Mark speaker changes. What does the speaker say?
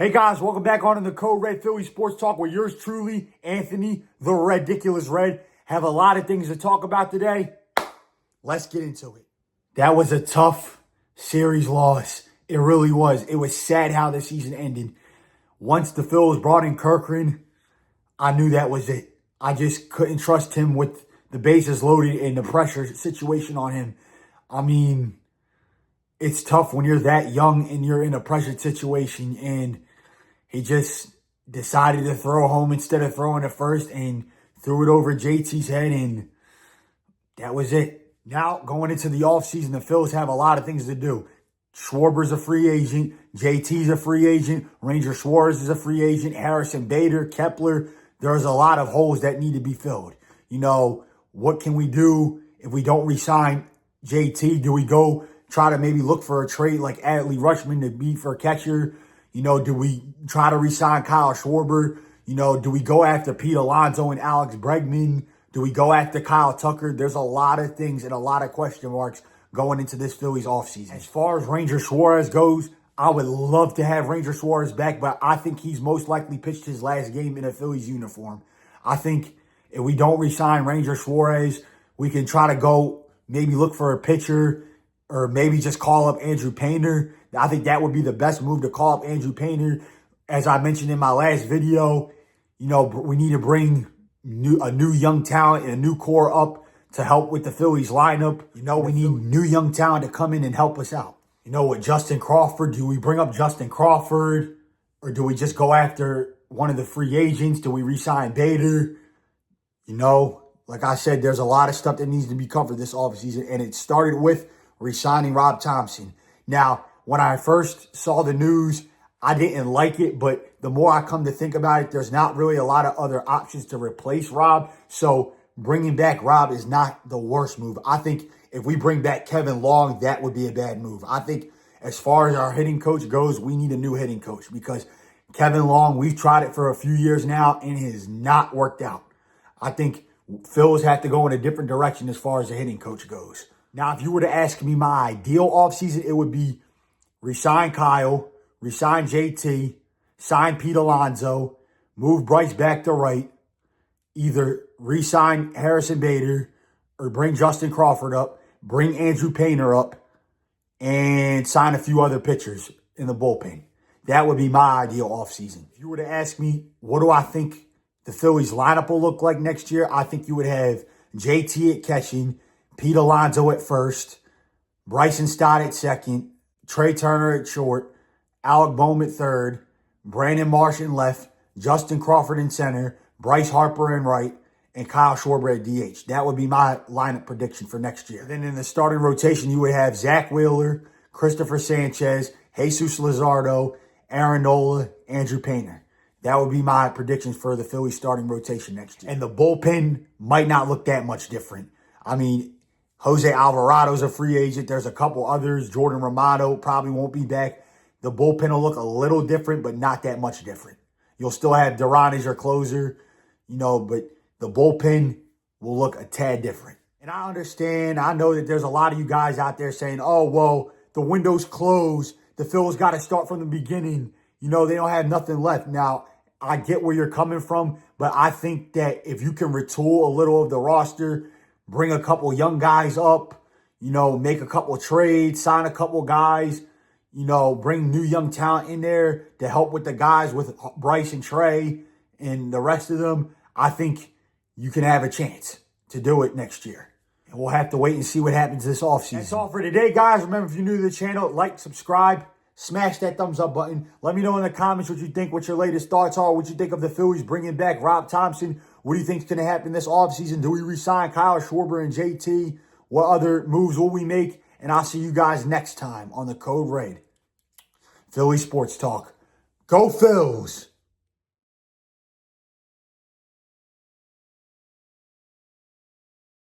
Speaker 1: Hey guys, welcome back on to the Code Red Philly Sports Talk with yours truly, Anthony, the Ridiculous Red. Have a lot of things to talk about today. Let's get into it. That was a tough series loss. It really was. It was sad how the season ended. Once the Phillies brought in Kirkland, I knew that was it. I just couldn't trust him with the bases loaded and the pressure situation on him. I mean, it's tough when you're that young and you're in a pressured situation, and he just decided to throw home instead of throwing to first and threw it over JT's head, and that was it. Now, going into the offseason, the Phillies have a lot of things to do. Schwarber's a free agent. JT's a free agent. Ranger Suarez is a free agent. Harrison Bader, Kepler. There's a lot of holes that need to be filled. You know, what can we do if we don't re-sign JT? Do we go try to maybe look for a trade like Adley Rutschman to be for a catcher? You know, do we try to re-sign Kyle Schwarber? You know, do we go after Pete Alonso and Alex Bregman? Do we go after Kyle Tucker? There's a lot of things and a lot of question marks going into this Phillies offseason. As far as Ranger Suarez goes, I would love to have Ranger Suarez back, but I think he's most likely pitched his last game in a Phillies uniform. I think if we don't re-sign Ranger Suarez, we can try to go maybe look for a pitcher or maybe just call up Andrew Painter. I think that would be the best move, to call up Andrew Painter. As I mentioned in my last video, you know, we need to bring a new young talent and a new core up to help with the Phillies lineup. You know, we need new young talent to come in and help us out. You know, with Justin Crawford, do we bring up Justin Crawford, or do we just go after one of the free agents? Do we re-sign Bader? You know, like I said, there's a lot of stuff that needs to be covered this offseason, and it started with re-signing Rob Thomson. Now, when I first saw the news, I didn't like it, but the more I come to think about it, there's not really a lot of other options to replace Rob. So bringing back Rob is not the worst move. I think if we bring back Kevin Long, that would be a bad move. I think as far as our hitting coach goes, we need a new hitting coach, because Kevin Long, we've tried it for a few years now, and it has not worked out. I think Phillies have to go in a different direction as far as the hitting coach goes. Now, if you were to ask me my ideal offseason, it would be resign Kyle, resign JT, sign Pete Alonso, move Bryce back to right, either re-sign Harrison Bader or bring Justin Crawford up, bring Andrew Painter up, and sign a few other pitchers in the bullpen. That would be my ideal offseason. If you were to ask me, what do I think the Phillies lineup will look like next year? I think you would have JT at catching, Pete Alonso at first, Bryson Stott at second, Trey Turner at short, Alec Boehm at third, Brandon Marsh in left, Justin Crawford in center, Bryce Harper in right, and Kyle Schwarber at DH. That would be my lineup prediction for next year. Then in the starting rotation, you would have Zach Wheeler, Christopher Sanchez, Jesus Luzardo, Aaron Nola, Andrew Painter. That would be my predictions for the Phillies starting rotation next year. And the bullpen might not look that much different. I mean, Jose Alvarado's a free agent. There's a couple others. Jordan Romano probably won't be back. The bullpen will look a little different, but not that much different. You'll still have Duran as your closer, you know, but the bullpen will look a tad different. And I understand, I know that there's a lot of you guys out there saying, oh, well, the window's closed. The Phillies got to start from the beginning. You know, they don't have nothing left. Now, I get where you're coming from, but I think that if you can retool a little of the roster, bring a couple young guys up, you know, make a couple trades, sign a couple guys, you know, bring new young talent in there to help with the guys with Bryce and Trey and the rest of them, I think you can have a chance to do it next year. And we'll have to wait and see what happens this offseason. That's all for today, guys. Remember, if you're new to the channel, like, subscribe, smash that thumbs up button. Let me know in the comments what you think, what your latest thoughts are, what you think of the Phillies bringing back Rob Thomson. What do you think is going to happen this offseason? Do we re-sign Kyle Schwarber and JT? What other moves will we make? And I'll see you guys next time on the Code Red Philly Sports Talk. Go Phils!